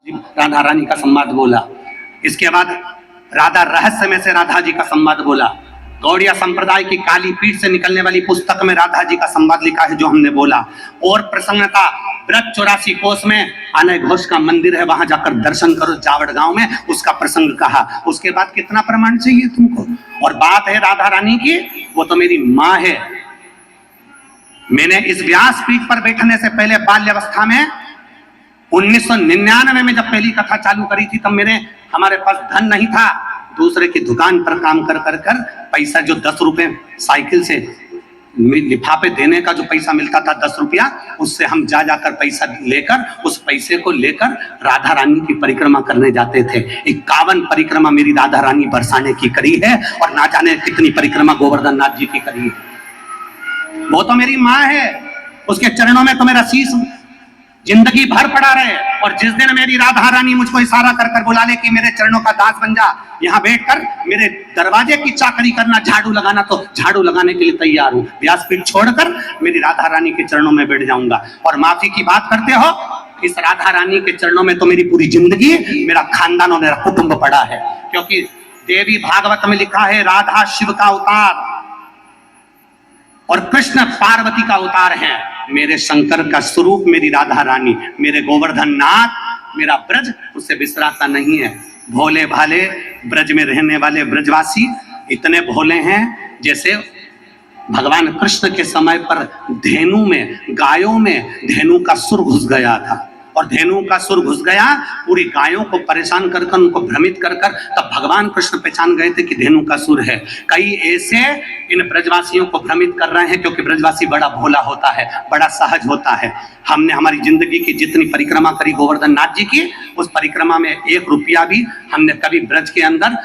राधा रानी का संवाद बोला। इसके बाद राधा रहस्य में से राधा जी का संवाद बोला। गौड़िया संप्रदाय की काली पीठ से निकलने वाली पुस्तक में राधा जी का संवाद लिखा है जो हमने बोला। और प्रसन्नता ब्रज 84 कोस में अनय घोष का मंदिर है, वहां जाकर दर्शन करो जावड़ गांव में, उसका प्रसंग कहा। उसके बाद कितना प्रमाण चाहिए तुमको? और बात है राधा रानी की, वो तो मेरी माँ है। मैंने इस व्यासपीठ पर बैठने से पहले बाल्यावस्था में 1999 में जब पहली कथा चालू करी थी तब हमारे पास धन नहीं था। दूसरे की दुकान पर काम कर पैसा, जो 10 रुपए साइकिल से लिफाफे देने का जो पैसा मिलता था 10 रुपया, उससे हम जाकर पैसा लेकर, उस पैसे को लेकर राधा रानी की परिक्रमा करने जाते थे। 51 परिक्रमा मेरी राधा रानी बरसाने की करी है और ना जाने कितनी परिक्रमा गोवर्धन नाथ जी की करी है। वो तो मेरी माँ है, उसके चरणों में तो मेरा शीश जिंदगी भर पड़ा रहे। और जिस दिन मेरी राधा रानी मुझको इशारा कर बुला ले कि मेरे चरणों का दास बन जा, यहाँ बैठकर मेरे दरवाजे की चाकरी करना, झाड़ू लगाना, तो झाड़ू लगाने के लिए तैयार हूँ। व्यासपीठ छोड़कर मेरी राधा रानी के चरणों में बैठ जाऊंगा। और माफी की बात करते हो, इस राधा रानी के चरणों में तो मेरी पूरी जिंदगी, मेरा खानदान और मेरा कुटुंब पड़ा है। क्योंकि देवी भागवत में लिखा है राधा शिव का अवतार और कृष्ण पार्वती का अवतार है। मेरे शंकर का स्वरूप मेरी राधा रानी, मेरे गोवर्धन नाथ, मेरा ब्रज उससे बिसराता नहीं है। भोले भाले ब्रज में रहने वाले ब्रजवासी इतने भोले हैं जैसे भगवान कृष्ण के समय पर धेनु में, गायों में धेनु का सुर घुस गया था। और धेनु का सुर घुस गया, पूरी गायों को परेशान कर उनको भ्रमित कर तब भगवान कृष्ण पहचान गए थे कि धेनु का सुर है। कई ऐसे इन ब्रजवासियों को भ्रमित कर रहे हैं क्योंकि ब्रजवासी बड़ा भोला होता है, बड़ा सहज होता है। हमने हमारी जिंदगी की जितनी परिक्रमा करी गोवर्धन नाथ जी की, उस परिक्रमा में 1 रुपया भी हमने कभी ब्रज के अंदर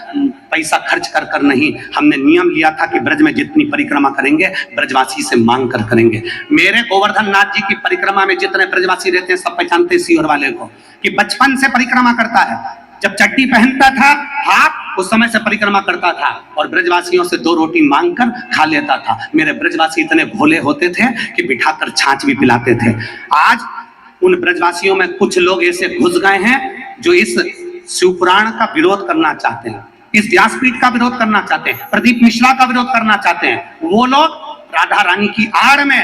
पैसा खर्च कर नहीं। हमने नियम लिया था कि ब्रज में जितनी परिक्रमा करेंगे ब्रजवासी से मांग कर करेंगे। मेरे गोवर्धन नाथ जी की परिक्रमा में जितने ब्रजवासी रहते हैं सब पहचानते सीहोर वाले को कि बचपन से परिक्रमा करता है। जब चड्डी पहनता था हाथ, उस समय से परिक्रमा करता था और ब्रजवासियों से 2 रोटी मांग कर खा लेता था। मेरे ब्रजवासी इतने भोले होते थे कि बिठाकर छाछ भी पिलाते थे। आज उन ब्रजवासियों में कुछ लोग ऐसे घुस गए हैं जो इस शिवपुराण का विरोध करना चाहते हैं, इस व्यासपीठ का विरोध करना चाहते हैं, प्रदीप मिश्रा का विरोध करना चाहते हैं। वो लोग राधा रानी की आड़ में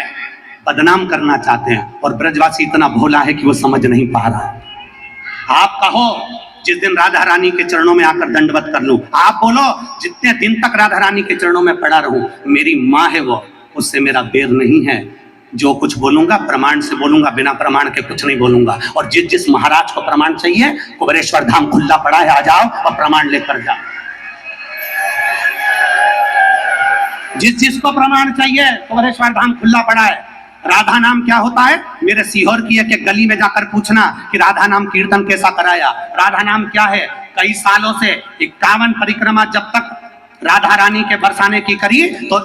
बदनाम करना चाहते हैं और ब्रजवासी इतना भोला है कि वो समझ नहीं पा रहा। आप कहो जिस दिन राधा रानी के चरणों में आकर दंडवत कर लूं, आप बोलो जितने दिन तक राधा रानी के चरणों में पड़ा रहूं, मेरी माँ है वो, उससे मेरा बैर नहीं है। जो कुछ बोलूंगा प्रमाण से बोलूंगा, बिना प्रमाण के कुछ नहीं बोलूंगा। और जिस महाराज को प्रमाण चाहिए, कुबेरेश्वर धाम खुला पड़ा है, आ जाओ और प्रमाण लेकर जाओ। जिसको प्रमाण चाहिए, कुबेरेश्वर धाम खुला पड़ा है। राधा नाम क्या होता है? मेरे सीहोर की एक गली में जाकर पूछना कि राधा नाम कीर्तन कैसा कराया, राधा नाम क्या है। कई सालों से 51 परिक्रमा जब तक राधा रानी के बरसाने की करी, तो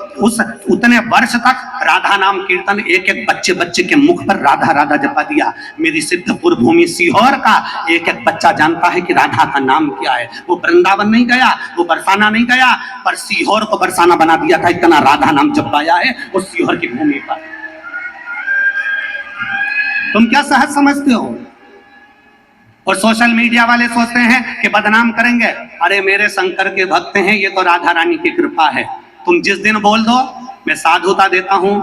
उतने वर्ष तक राधा नाम कीर्तन एक बच्चे के मुख पर राधा राधा जपा दिया। मेरी सिद्धपुर भूमि सीहोर का एक बच्चा जानता है कि राधा का नाम क्या है। वो वृंदावन नहीं गया, वो बरसाना नहीं गया, पर सीहोर को बरसाना बना दिया था। इतना राधा नाम जपाया है उस सीहोर की भूमि पर। तुम क्या सहज समझते हो? और सोशल मीडिया वाले सोचते हैं कि बदनाम करेंगे। अरे मेरे शंकर के भक्त हैं, ये तो राधा रानी की कृपा है। तुम जिस दिन बोल दो, मैं साधुता देता हूं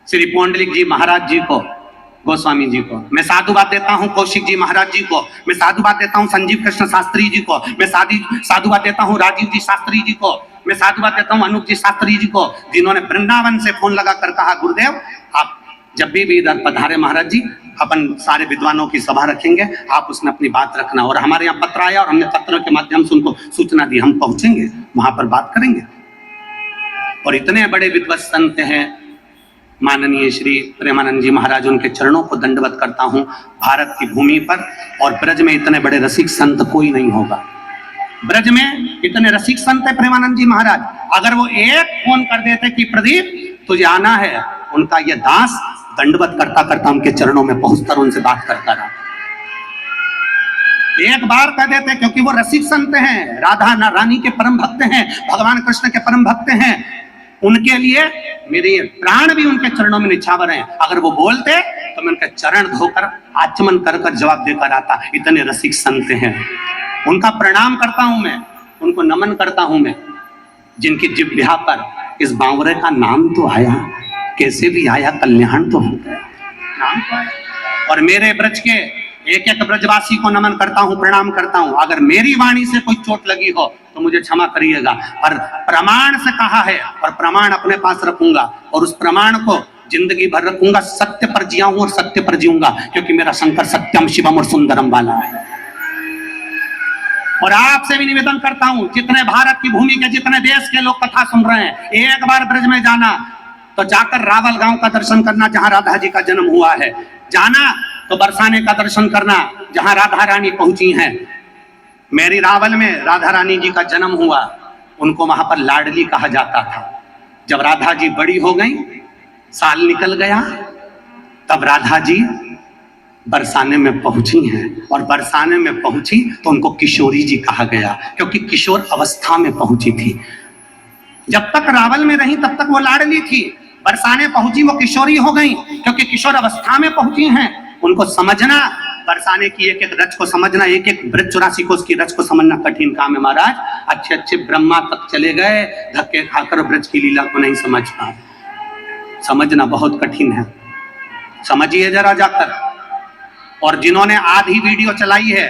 श्री पुंडलिक जी महाराज जी को, गोस्वामी जी को, मैं साधुवाद देता हूं कौशिक जी महाराज जी को, मैं साधुवाद देता हूं संजीव कृष्ण शास्त्री जी को, मैं साधुवाद देता हूं राजीव जी शास्त्री जी को, मैं साधुवाद देता हूं अनूप जी शास्त्री जी को, जिन्होंने वृंदावन से फोन लगाकर कहा गुरुदेव आप जब भी इधर पधारे महाराज जी, अपन सारे विद्वानों की सभा रखेंगे, आप उसमें अपनी बात रखना। और हमारे यहाँ पत्र आया और हमने पत्रों के माध्यम से उनको सूचना दी, हम पहुंचेंगे वहां पर बात करेंगे। और इतने बड़े विद्वत संत हैं माननीय श्री प्रेमानंद जी महाराज, उनके चरणों को दंडवत करता हूं भारत की भूमि पर। और ब्रज में इतने बड़े रसिक संत कोई नहीं होगा। ब्रज में इतने रसिक संत है प्रेमानंद जी महाराज, अगर वो एक फोन कर देते कि प्रदीप तुझे आना है, उनका यह दास दंडवत करता करता उनके चरणों में पहुंचकर उनसे बात करता रहा। एक बार कह देते, क्योंकि वो रसिक संत हैं, राधा रानी के परम भक्त हैं, भगवान कृष्ण के परम भक्त हैं। उनके लिए मेरे प्राण भी उनके चरणों में निछावर हैं। अगर वो बोलते तो तो मैं उनके चरण धोकर आचमन कर कर जवाब देकर आता। इतने रसिक संत हैं, उनका प्रणाम करता हूं मैं, उनको नमन करता हूं मैं, जिनकी जिह्वा पर इस बावरे का नाम तो आया, कैसे भी आया, कल्याण तो हो गया, नाम तो आया। और मेरे ब्रज के एक एक ब्रजवासी को नमन करता हूं, प्रणाम करता हूं। अगर मेरी वाणी से कोई चोट लगी हो तो मुझे क्षमा करिएगा, पर प्रमाण से कहा है और प्रमाण अपने पास रखूंगा और उस प्रमाण को जिंदगी भर रखूंगा। सत्य पर जिया हूं और सत्य पर जीऊंगा, क्योंकि मेरा शंकर सत्यम शिवम और सुंदरम वाला है। और आपसे भी निवेदन करता हूं, जितने भारत की भूमि के, जितने देश के लोग कथा सुन रहे हैं, एक बार ब्रज में जाना तो जाकर रावल गांव का दर्शन करना, जहां राधा जी का जन्म हुआ है। जाना तो बरसाने का दर्शन करना, जहां राधा रानी पहुंची हैं। मेरी रावल में राधा रानी जी का जन्म हुआ, उनको वहां पर लाडली कहा जाता था। जब राधा जी बड़ी हो गई, साल निकल गया, तब राधा जी बरसाने में पहुंची हैं, और बरसाने में पहुंची तो उनको किशोरी जी कहा गया, क्योंकि किशोर अवस्था में पहुंची थी। जब तक रावल में रही तब तक वो लाडली थी, बरसाने पहुंची वो किशोरी हो गई, क्योंकि किशोर अवस्था में पहुंची हैं। उनको समझना, बरसाने की एक एक रच को समझना, एक एक ब्रज 84 को उसकी रच को समझना कठिन काम है महाराज। अच्छे अच्छे ब्रह्मा तक चले गए, धक्के खाकर ब्रज की लीला को नहीं समझ पाए। समझना बहुत कठिन है, समझिए जरा जाकर। और जिन्होंने आधी वीडियो चलाई है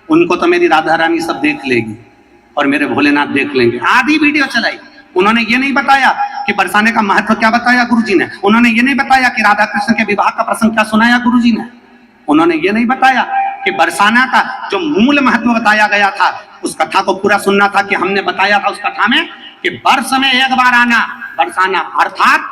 उनको तो मेरी राधा रानी सब देख लेगी और मेरे भोलेनाथ देख लेंगे। आधी वीडियो चलाई, उन्होंने ये नहीं बताया कि बरसाने का महत्व क्या बताया गुरुजी ने, उन्होंने ये नहीं बताया कि राधा कृष्ण के विवाह का प्रसंग क्या सुनाया गुरुजी ने, उन्होंने ये नहीं बताया कि बरसाना का जो मूल महत्व बताया गया था, उस कथा को पूरा सुनना था कि हमने बताया था उस कथा में कि वर्ष में एक बार आना बरसाना, अर्थात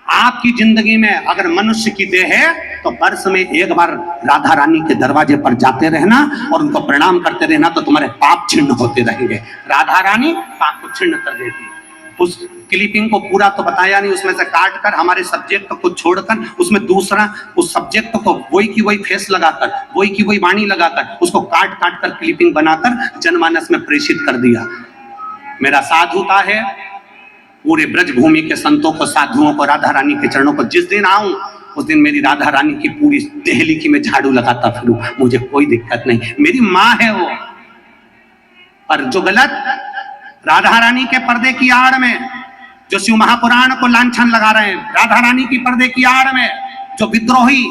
आपकी जिंदगी में अगर मनुष्य की देह है तो वर्ष में एक बार राधा रानी के दरवाजे पर जाते रहना और उनको प्रणाम करते रहना, तो तुम्हारे पाप छिन्न होते रहेंगे। राधा रानी पाप को छिन्न कर देती है। उस क्लिपिंग को पूरा तो बताया नहीं, उसमें से काट कर हमारे सब्जेक्ट को छोड़कर उसमें दूसरा उस सब्जेक्ट को वही की वही फेस लगाकर, वही की वही वाणी लगाकर, उसको काट काट कर क्लिपिंग बनाकर जनमानस में प्रेषित कर दिया। मेरा साधुता है पूरे ब्रज भूमि के संतों को, साधुओं को, राधा रानी के चरणों को जिस दिन आऊं उस दिन मेरी राधा रानी की पूरी देहली की मैं झाड़ू लगाता फिरूं, मुझे कोई दिक्कत नहीं, मेरी माँ है वो। पर जो गलत राधा रानी के पर्दे की आड़ में जो शिव महापुराण को लांछन लगा रहे हैं, राधा रानी की पर्दे की आड़ में जो विद्रोही,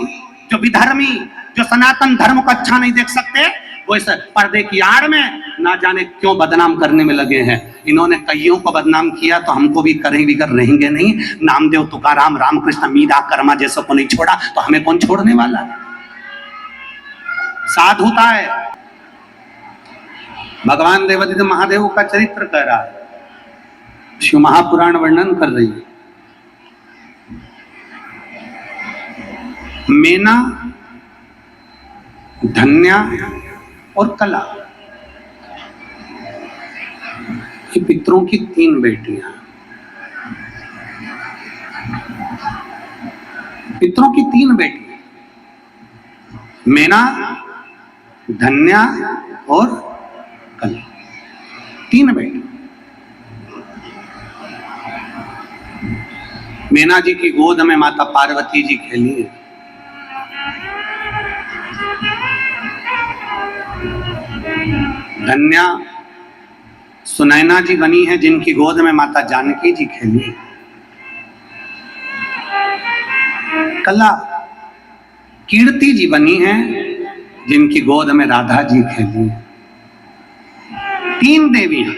जो विधर्मी, जो सनातन धर्म को अच्छा नहीं देख सकते, वो इस पर्दे की आड़ में ना जाने क्यों बदनाम करने में लगे हैं। इन्होंने कईयों को बदनाम किया तो हमको भी करेंगे, कर रहेंगे नहीं। नामदेव, तुकाराम, रामकृष्ण, मीरा, कर्मा जैसों को नहीं छोड़ा तो हमें कौन छोड़ने वाला। साधुता है। भगवान देवादिदेव महादेव का चरित्र कह रहा है, शिव महापुराण वर्णन कर रही है। मेना, धन्या और कला, ये पितरों की 3 बेटियां, पितरों की 3 बेटियां, मेना, धन्या और कला, 3 बेटी। मीना जी की गोद में माता पार्वती जी खेली है। धन्या सुनैना जी बनी है जिनकी गोद में माता जानकी जी खेली। कला कीर्ति जी बनी है जिनकी गोद में राधा जी खेली। 3 देवियां,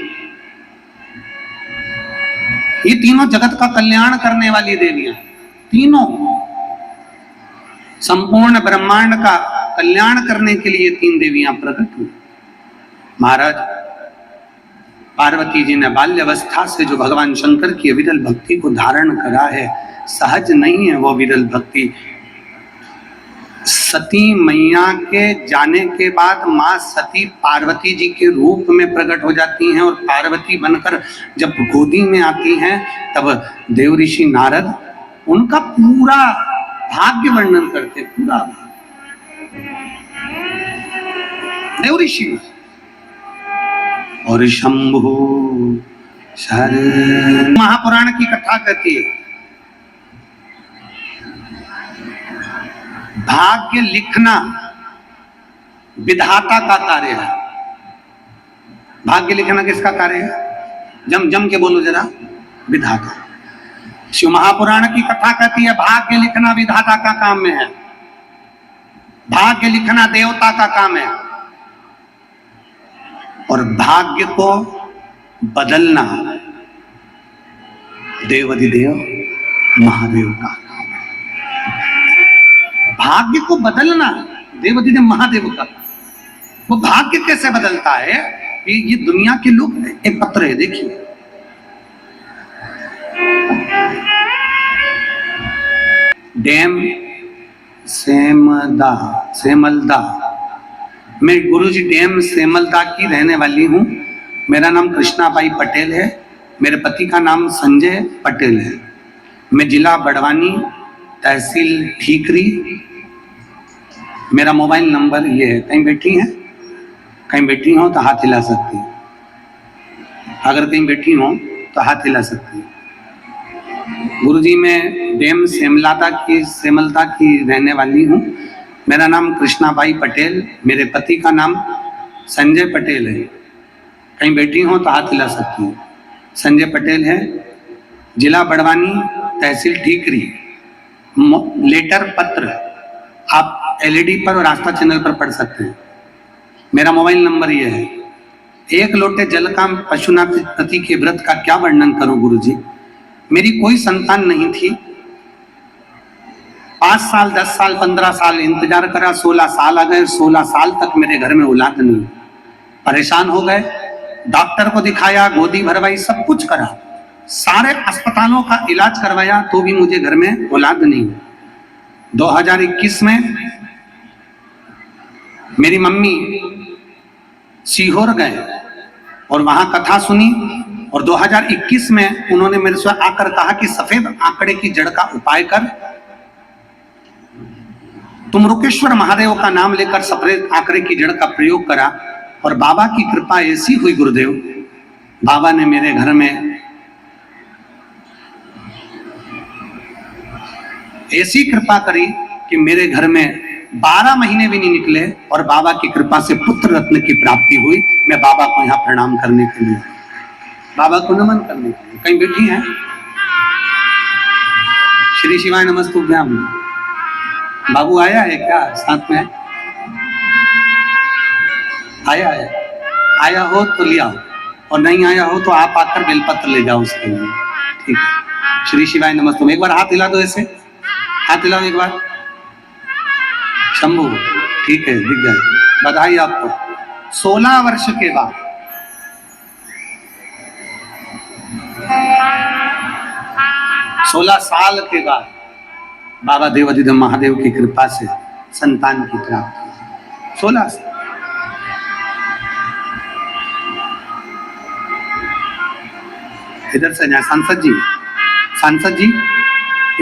ये तीनों जगत का कल्याण करने वाली देवियां, तीनों संपूर्ण ब्रह्मांड का कल्याण करने के लिए 3 देवियां प्रकट हुई। महाराज पार्वती जी ने बाल्यावस्था से जो भगवान शंकर की विरल भक्ति को धारण करा है, सहज नहीं है वो विरल भक्ति। सती मैया के जाने के बाद माँ सती पार्वती जी के रूप में प्रकट हो जाती हैं और पार्वती बनकर जब गोदी में आती हैं तब देव ऋषि नारद उनका पूरा भाग्य वर्णन करते, पूरा देव ऋषि। और शंभु शर महापुराण की कथा कहती है भाग्य लिखना विधाता का कार्य है। भाग्य लिखना किसका कार्य है? जम जम के बोलो जरा, विधाता। शिव महापुराण की कथा कहती है भाग्य लिखना विधाता का काम में है, भाग्य लिखना देवता का काम है, और भाग्य को बदलना देवाधिदेव महादेव का काम है। भाग्य को बदलना देवाधिदेव महादेव का। वो भाग्य कैसे बदलता है? ये दुनिया के लोग, एक पत्र है देखिए, डैम सेमलदा। मैं गुरुजी डैम सेमलदा की रहने वाली हूँ। मेरा नाम कृष्णाबाई पटेल है, मेरे पति का नाम संजय पटेल है। मैं जिला बड़वानी, तहसील ठीकरी। मेरा मोबाइल नंबर ये है। कहीं बैठी हैं? कहीं बैठी हो तो हाथ हिला सकती है। अगर कहीं बैठी हो तो हाथ हिला सकती है। गुरुजी मैं डैम सेमलदा की रहने वाली हूँ। मेरा नाम कृष्णाबाई पटेल, मेरे पति का नाम संजय पटेल है। कहीं बैठी हो तो हाथ हिला सकती है। संजय पटेल है, जिला बड़वानी, तहसील ठीकरी। लेटर पत्र आप एलईडी पर और आस्था चैनल पर पढ़ सकते हैं। मेरा मोबाइल नंबर ये है। एक लोटे जल का पशुनाथ पति के व्रत का क्या वर्णन करूं गुरुजी? मेरी कोई संतान नहीं थी। 5 साल, 10 साल, 15 साल इंतजार करा, 16 साल आ गए। 16 साल तक मेरे घर में औलाद नहीं। परेशान हो गए, डॉक्टर को दिखाया, गोदी भरवाई, सब कुछ करा, सारे अस्पतालों का इलाज करवाया, तो भी मुझे घर में औलाद नहीं। 2021 में मेरी मम्मी सीहोर गए और वहां कथा सुनी, और 2021 में उन्होंने मेरे से आकर कहा कि सफेद आंकड़े की जड़ का उपाय कर। तुम रुकेश्वर महादेव का नाम लेकर सफेद आंकड़े की जड़ का प्रयोग करा, और बाबा की कृपा ऐसी हुई गुरुदेव, बाबा ने मेरे घर में ऐसी कृपा करी कि मेरे घर में 12 महीने भी नहीं निकले और बाबा की कृपा से पुत्र रत्न की प्राप्ति हुई। मैं बाबा को यहाँ प्रणाम करने के लिए, बाबा को नमन करने के लिए। कहीं बैठी हैं? श्री शिवाय नमस्तुभ्याम। बाबू आया है क्या साथ में? आया है? आया हो तो ले आओ, और नहीं आया हो तो आप आकर बेलपत्र ले जाओ उसके लिए। ठीक है, श्री शिवाय नमस्तुभ्याम। एक बार हाथ हिला दो, ऐसे हाथ हिलाओ एक बार। शंभू, ठीक है, दिख गए, बधाई आपको। 16 वर्ष के बाद 16 साल के बाद बाबा देवाधिदेव महादेव की कृपा से संतान की प्राप्ति। 16 साल। इधर से जाए सांसद जी, सांसद जी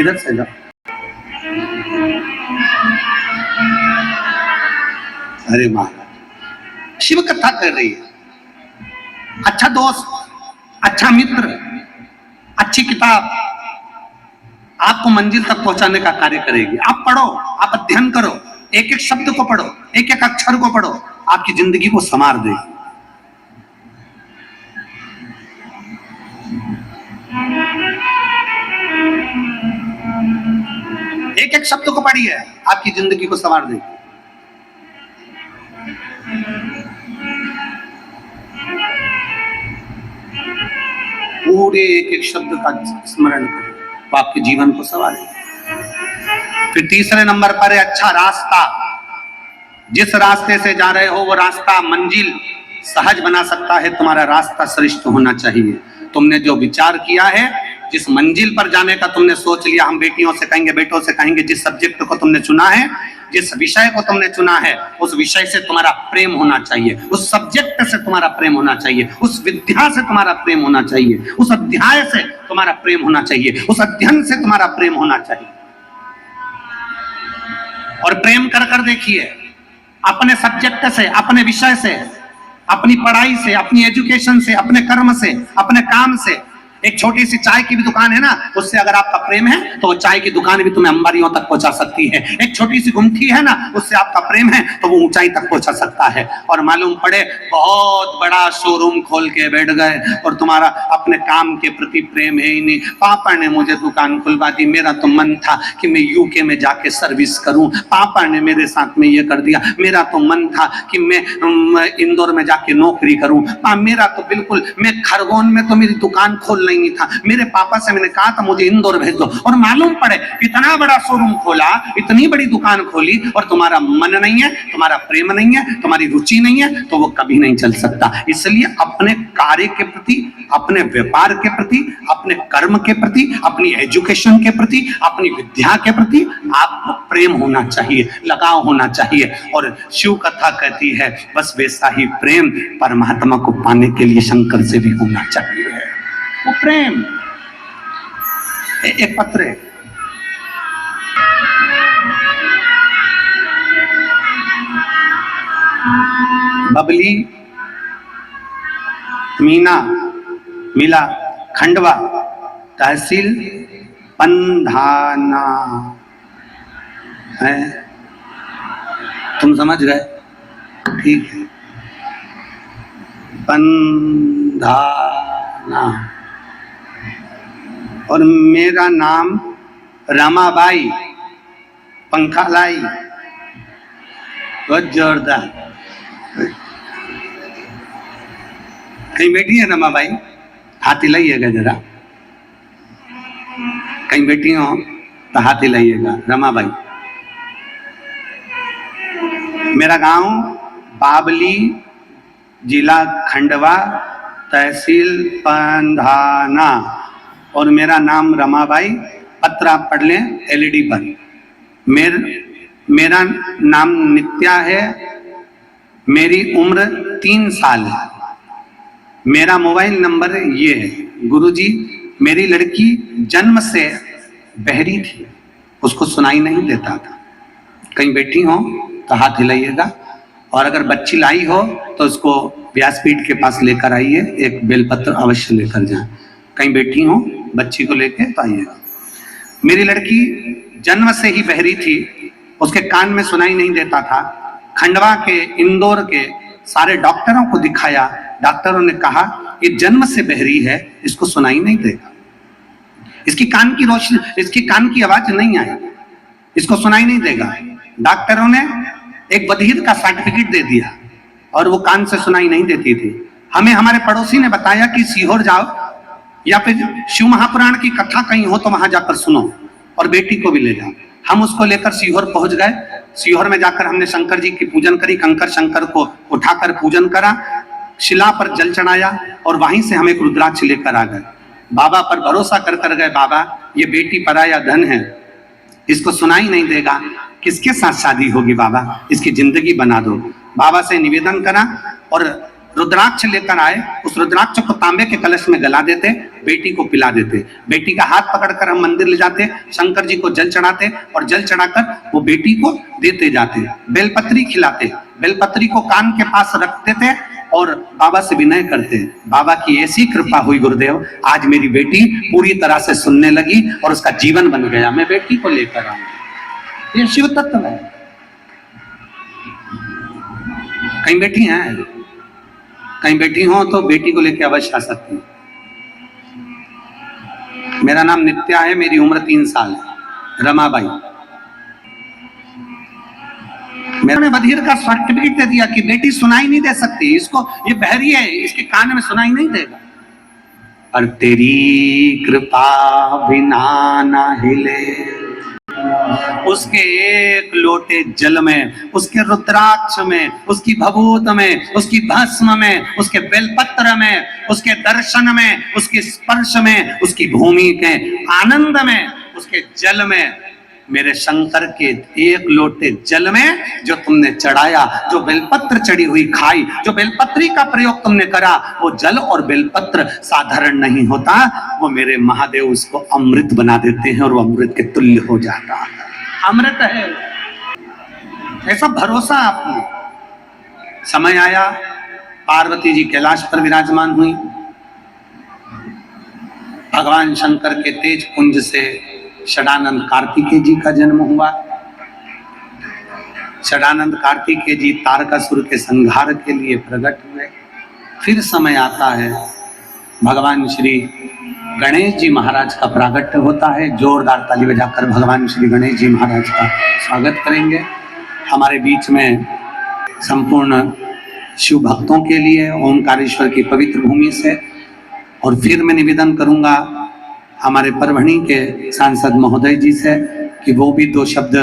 इधर से जाओ। अरे महाराज, शिव कथा कर रही है। अच्छा दोस्त, अच्छा मित्र, अच्छी किताब आपको मंजिल तक पहुंचाने का कार्य करेगी। आप पढ़ो, आप अध्ययन करो, एक एक शब्द को पढ़ो, एक एक अक्षर को पढ़ो, आपकी जिंदगी को संवार देगी। एक एक शब्द को पढ़िए, आपकी जिंदगी को संवार देगी। पूरे एक एक शब्द का स्मरण करें तो आपके जीवन को संवारेगा। फिर तीसरे नंबर पर है अच्छा रास्ता। जिस रास्ते से जा रहे हो वो रास्ता मंजिल सहज बना सकता है। तुम्हारा रास्ता श्रेष्ठ होना चाहिए। तुमने जो विचार किया है, जिस मंजिल पर जाने का तुमने सोच लिया, हम बेटियों से कहेंगे, बेटों से कहेंगे, जिस सब्जेक्ट को तुमने चुना है, जिस विषय को तुमने चुना है, उस विषय से तुम्हारा प्रेम होना चाहिए, उस सब्जेक्ट से तुम्हारा प्रेम होना चाहिए, उस विद्या से तुम्हारा प्रेम होना चाहिए, उस अध्याय से तुम्हारा प्रेम होना चाहिए, उस अध्ययन से तुम्हारा प्रेम होना चाहिए। और प्रेम कर कर देखिए, अपने सब्जेक्ट से, अपने विषय से, अपनी पढ़ाई से, अपनी एजुकेशन से, अपने कर्म से, अपने काम से, एक छोटी सी चाय की भी दुकान है ना, उससे अगर आपका प्रेम है तो वो चाय की दुकान भी तुम्हें अंबारियों तक पहुंचा सकती है। एक छोटी सी गुमठी है ना, उससे आपका प्रेम है तो वो ऊंचाई तक पहुंचा सकता है। और मालूम पड़े बहुत बड़ा शोरूम खोल के बैठ गए और तुम्हारा अपने काम के प्रति प्रेम है ही नहीं। पापा ने मुझे दुकान खुलवा दी, मेरा तो मन था कि मैं यूके में जाके सर्विस करूं, पापा ने मेरे साथ में ये कर दिया, मेरा तो मन था कि मैं इंदौर में जाके नौकरी करूं, मेरा तो बिल्कुल, मैं खरगोन में तो मेरी दुकान खोल नहीं था, मेरे पापा से मैंने कहा था मुझे इंदौर भेज दो। और मालूम पड़े इतना बड़ा शोरूम खोला, इतनी बड़ी दुकान खोली और तुम्हारा मन नहीं है, तुम्हारा प्रेम नहीं है, तुम्हारी रुचि नहीं है, तो वो कभी नहीं चल सकता। इसलिए अपने कार्य के प्रति, अपने व्यापार के प्रति, अपने कर्म के प्रति, अपनी एजुकेशन के प्रति, अपनी विद्या के प्रति आपको प्रेम होना चाहिए, लगाव होना चाहिए। और शिव कथा कहती है बस वैसा ही प्रेम परमात्मा को पाने के लिए शंकर से भी होना चाहिए। वो प्रेम एक पत्र है, बबली मीना मिला खंडवा तहसील पंधाना है, तुम समझ गए? ठीक है, पंधाना। और मेरा नाम रमाबाई पंखालाई। बहुत जोरदार। कहीं बैठी है रमाबाई? हाथ हिलाइएगा जरा, कहीं बैठी हो तो हाथ हिलाइएगा। रमाबाई, मेरा गांव बाबली, जिला खंडवा, तहसील पंधाना, और मेरा नाम रमाबाई। पत्र आप पढ़ लें एलईडी पर। मेरा नाम नित्या है, मेरी उम्र 3 साल है, मेरा मोबाइल नंबर ये है। गुरुजी, मेरी लड़की जन्म से बहरी थी, उसको सुनाई नहीं देता था। कहीं बैठी हो तो हाथ हिलाइएगा, और अगर बच्ची लाई हो तो उसको व्यासपीठ के पास लेकर आइए, एक बेलपत्र अवश्य लेकर जाएं। कहीं बैठी हो बच्ची को लेके तो आइएगा। मेरी लड़की जन्म से ही बहरी थी, उसके कान में सुनाई नहीं देता था। खंडवा के, इंदौर के सारे डॉक्टरों को दिखाया, डॉक्टरों ने कहा ये जन्म से बहरी है, इसको सुनाई नहीं देगा, इसकी कान की रोशनी, इसकी कान की आवाज नहीं आएगी, इसको सुनाई नहीं देगा। डॉक्टरों ने एक बधिर का सर्टिफिकेट दे दिया और वो कान से सुनाई नहीं देती थी। हमें हमारे पड़ोसी ने बताया कि सीहोर जाओ या फिर शिव महापुराण की कथा कहीं हो तो वहां जाकर सुनो और बेटी को भी ले जाओ। हम उसको लेकर सीहोर पहुंच गए। सीहोर में जाकर हमने शंकर जी की पूजन करी, कंकर शंकर को उठाकर पूजन करा, शिला पर जल चढ़ाया और वहीं से हम एक रुद्राक्ष लेकर आ गए। बाबा पर भरोसा कर गए, बाबा ये बेटी पराया धन है, इसको सुनाई नहीं देगा, किसके साथ शादी होगी बाबा, इसकी जिंदगी बना दो। बाबा से निवेदन करा और रुद्राक्ष लेकर आए। उस रुद्राक्ष को तांबे के कलश में गला देते, बेटी को पिला देते, बेटी का हाथ पकड़कर हम मंदिर ले जाते, शंकर जी को जल चढ़ाते और जल चढ़ाकर वो बेटी को देते जाते। बेलपत्री खिलाते, बेलपत्री को कान के पास रख देते और बाबा से विनय करते। बाबा की ऐसी कृपा हुई गुरुदेव, आज मेरी बेटी पूरी तरह से सुनने लगी और उसका जीवन बन गया। मैं बेटी को लेकर आऊंगा। ये शिव तत्व है। कहीं बैठी हैं, कहीं बैठी हो तो बेटी को लेकर अवश्य आ सकती है। मेरा नाम नित्या है, मेरी उम्र 3 साल है। रमाबाई, मैंने बधिर का सर्टिफिकेट दे दिया कि बेटी सुनाई नहीं दे सकती, इसको, ये बहरी है, इसके कान में सुनाई नहीं देगा। और तेरी कृपा बिना ना हिले, उसके एक लोटे जल में, उसके रुद्राक्ष में, उसकी भभूत में, उसकी भस्म में, उसके बेलपत्र में, उसके दर्शन में, उसके स्पर्श में, उसकी भूमि के आनंद में, उसके जल में, मेरे शंकर के एक लोटे जल में जो तुमने चढ़ाया, जो बेलपत्र चढ़ी हुई खाई, जो बेलपत्री का प्रयोग तुमने करा, वो जल और बेलपत्र साधारण नहीं होता, वो मेरे महादेव उसको अमृत बना देते हैं और वो अमृत के तुल्य हो जाता है। अमृत है, ऐसा भरोसा आपने। समय आया, पार्वती जी कैलाश पर विराजमान हुई, भगवान शंकर के तेज पुंज से षडानंद कार्तिकेय जी का जन्म हुआ। षडानंद कार्तिकेय जी तारकासुर के संहार के लिए प्रकट हुए। फिर समय आता है भगवान श्री गणेश जी महाराज का प्रागट्य होता है। जोरदार ताली बजाकर भगवान श्री गणेश जी महाराज का स्वागत करेंगे। हमारे बीच में संपूर्ण शिव भक्तों के लिए ओंकारेश्वर की पवित्र भूमि से, और फिर मैं निवेदन करूंगा हमारे परभणी के सांसद महोदय जी से कि वो भी दो शब्द